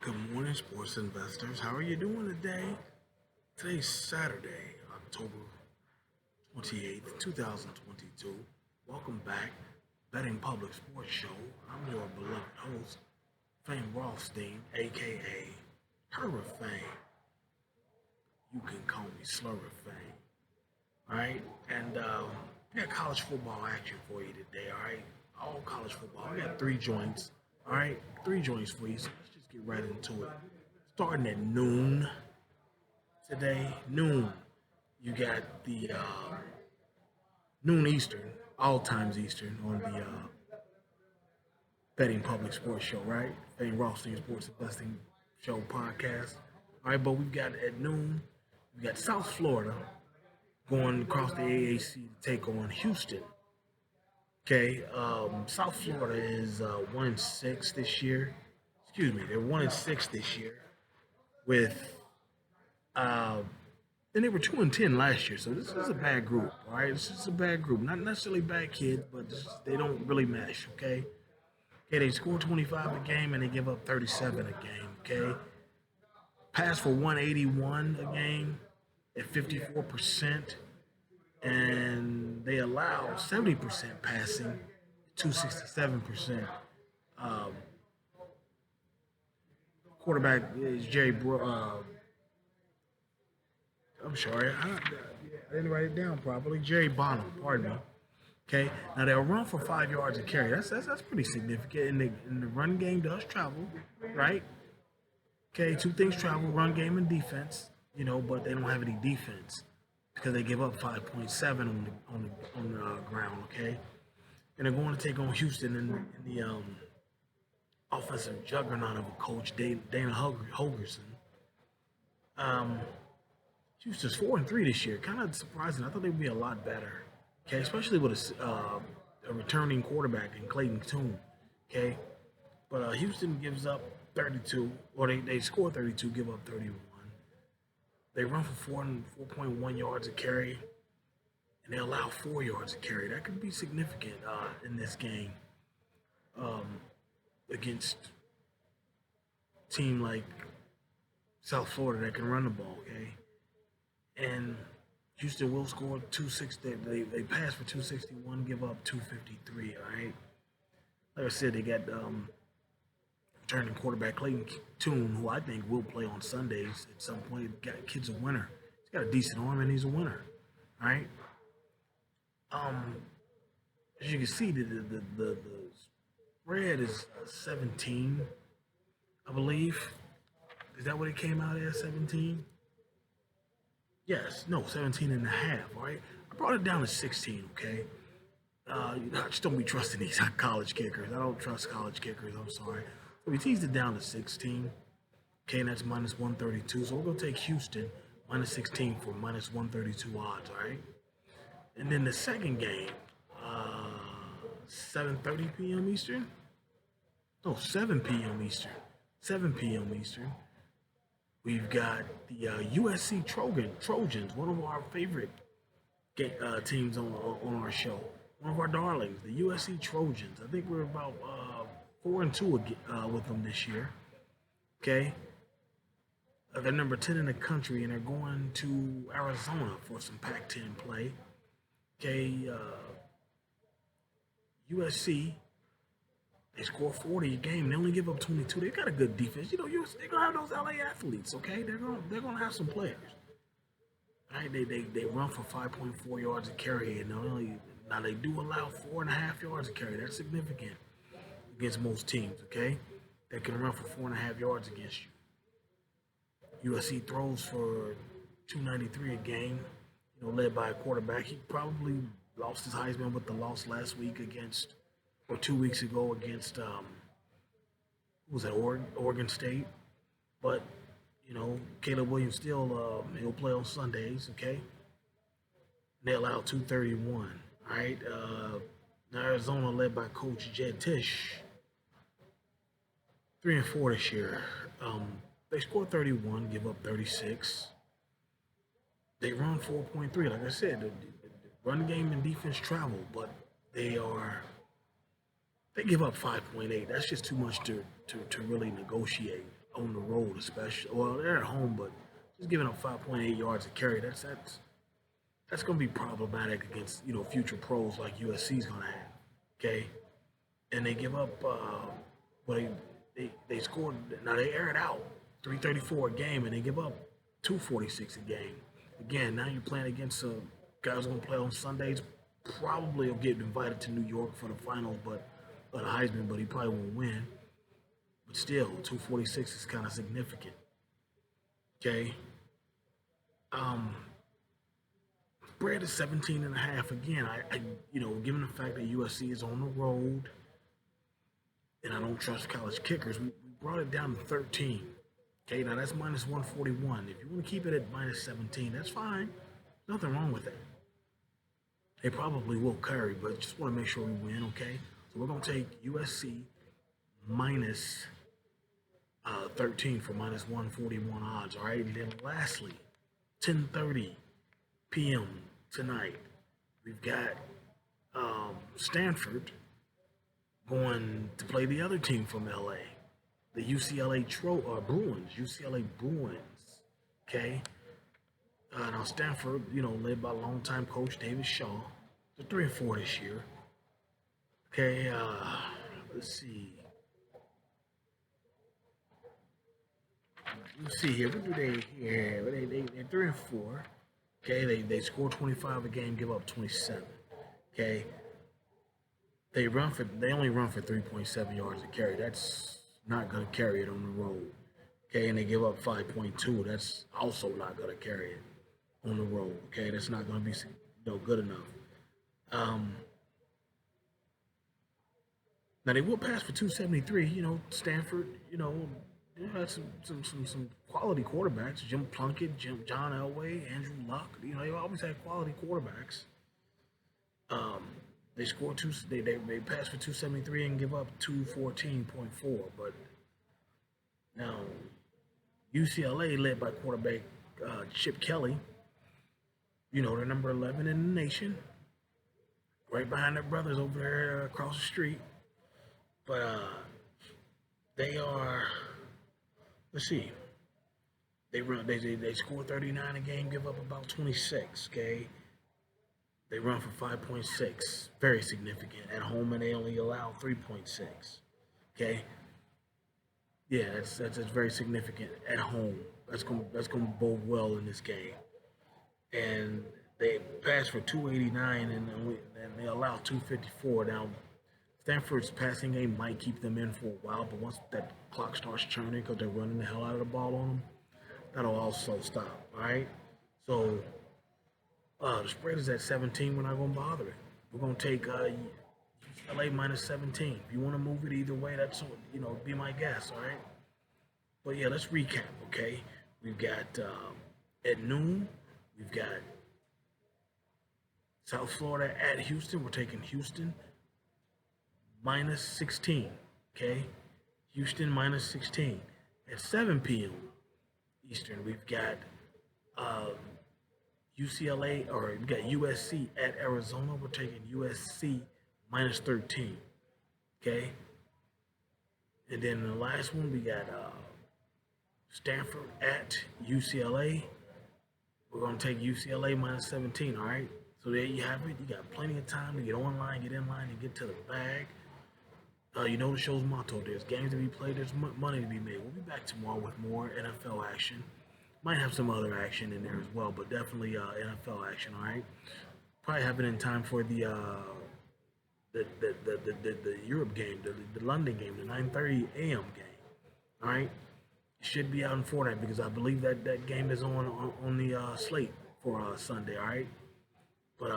Good morning, sports investors. How are you doing today? Today's Saturday, October 28th, 2022. Welcome back, Betting Public Sports Show. I'm your beloved host, Fame Rothstein, aka Herbert Fame. You can call me Slurver Fame. Alright? And we got college football action for you today, alright? All college football. We got three joints. Alright? Three joints for you. So let's just get right into it. Starting at noon today, noon. You got the noon Eastern, all times Eastern, on the Betting Public Sports Show, right? Betting Rothstein Sports Investing Show podcast. All right, but we've got at noon, we've got South Florida going across the AAC to take on Houston. Okay, South Florida is 1-6 this year. Excuse me, they're 1-6 this year with uh, and they were 2-10 last year, so this is a bad group. All right, this is a bad group. Not necessarily bad kids, but they don't really mesh. Okay, they score 25 a game and they give up 37 a game. Okay, pass for 181 a game at 54%, and they allow 70% passing, 267%. Um, Quarterback is I'm sorry, I didn't write it down properly. Jerry Bonham, pardon me. Okay, now they'll run for 5 yards a carry. That's pretty significant. And the run game does travel, right? Okay, two things travel: run game and defense. But they don't have any defense because they give up 5.7 on the ground. Okay, and they're going to take on Houston in the offensive juggernaut of a coach, Dana Holgerson. Um, Houston's 4-3 this year. Kind of surprising. I thought they'd be a lot better. Okay, especially with a returning quarterback in Clayton Tune. Okay, but Houston gives up 32, or they score 32, give up 31. They run for 4.1 yards a carry, and they allow 4 yards a carry. That could be significant in this game against a team like South Florida that can run the ball. Okay. And Houston will score 260. They pass for 261, give up 253. All right. Like I said, they got returning quarterback Clayton Tune, who I think will play on Sundays at some point. Kid's a winner. He's got a decent arm and he's a winner. All right. As you can see, the spread is 17, I believe. Is that what it came out as? 17. Yes, no, 17 and a half, all right? I brought it down to 16, okay? I just don't be trusting these college kickers. I don't trust college kickers, I'm sorry. So we teased it down to 16, okay, and that's minus 132. So we're going to take Houston, minus 16 for minus 132 odds, all right? And then the second game, 7:30 p.m. Eastern? No, 7 p.m. Eastern. 7 p.m. Eastern. We've got the USC Trojans, one of our favorite teams on our show, one of our darlings, the USC Trojans. I think we're about 4-2 with them this year. Okay, they're number 10 in the country, and they're going to Arizona for some Pac-10 play. Okay, USC. They score 40 a game. They only give up 22. They got a good defense. They're gonna have those LA athletes. Okay, they're gonna have some players. All right, they run for 5.4 yards a carry, and now they do allow 4.5 yards a carry. That's significant against most teams. Okay, that can run for 4.5 yards against you. USC throws for 293 a game. Led by a quarterback. He probably lost his Heisman with the loss last week or 2 weeks ago against who was that, Oregon State. But Caleb Williams still he'll play on Sundays. Okay, they allow 231. All right, Arizona led by Coach Jed Tisch, 3-4 this year. They score 31, give up 36. They run 4.3. Like I said, the run game and defense travel, but they give up 5.8. That's just too much to really negotiate. on the road, especially. Well, they're at home, but just giving up 5.8 yards a carry. That's going to be problematic against future pros like USC's going to have. Okay, and they give up. Well, they scored. Now they air it out 334 a game, and they give up 246 a game. Again, now you're playing against guys going to play on Sundays. Probably will get invited to New York for the finals, but the Heisman, but he probably won't win. But still, 246 is kind of significant. Okay. Spread is 17 and a half. Again, given the fact that USC is on the road, and I don't trust college kickers, we brought it down to 13. Okay, now that's minus 141. If you want to keep it at minus 17, that's fine. Nothing wrong with that. They probably will carry, but just want to make sure we win, okay? So we're going to take USC minus 13 for minus 141 odds, all right? And then lastly, 10:30 p.m. tonight, we've got Stanford going to play the other team from LA, the UCLA Bruins, UCLA Bruins, okay? Now Stanford, led by longtime coach David Shaw, they're 3-4 this year. Okay, let's see. Let's see here. What do they here? They're 3-4. Okay, they score 25 a game, give up 27. Okay, they only run for 3.7 yards a carry. That's not gonna carry it on the road. Okay, and they give up 5.2. That's also not gonna carry it on the road. Okay, that's not gonna be good enough. Now they will pass for 273. Stanford. They had some quality quarterbacks. Jim Plunkett, John Elway, Andrew Luck. They always had quality quarterbacks. They score they pass for 273 and give up 214.4. But now UCLA, led by quarterback Chip Kelly. They're number 11 in the nation, right behind their brothers over there across the street. But they are. Let's see. They score 39 a game, give up about 26. Okay. They run for 5.6, very significant at home, and they only allow 3.6. Okay. Yeah, that's very significant at home. That's gonna bode well in this game. And they pass for 289 and they allow 254. Now, Stanford's passing game might keep them in for a while, but once that clock starts churning because they're running the hell out of the ball on them, that'll also stop, all right? So the spread is at 17. We're not going to bother it. We're going to take UCLA minus 17. If you want to move it either way, that's, be my guess, all right? But yeah, let's recap, okay? We've got at noon, we've got South Florida at Houston. We're taking Houston minus 16, okay? Houston minus 16. At 7 p.m. Eastern, we've got we've got USC at Arizona. We're taking USC minus 13, okay? And then the last one, we got Stanford at UCLA. We're going to take UCLA minus 17, all right? So there you have it. You got plenty of time to get online, get in line, and get to the bag. The show's motto. There's games to be played. There's money to be made. We'll be back tomorrow with more NFL action. Might have some other action in there as well, but definitely NFL action, all right? Probably have it in time for the Europe game, the London game, the 9:30 a.m. game, all right? It should be out in Fortnite because I believe that game is on the slate for Sunday, all right? But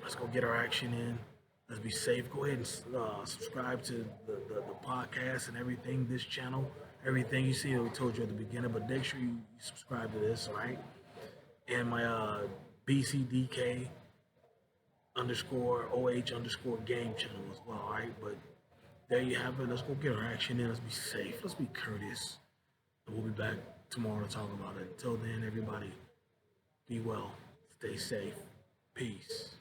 let's go get our action in. Let's be safe. Go ahead and subscribe to the podcast and everything, this channel, everything you see that we told you at the beginning. But make sure you subscribe to this, all right? And my BCDK _OH _game channel as well, all right? But there you have it. Let's go get our action in. Let's be safe. Let's be courteous. And we'll be back tomorrow to talk about it. Until then, everybody, be well. Stay safe. Peace.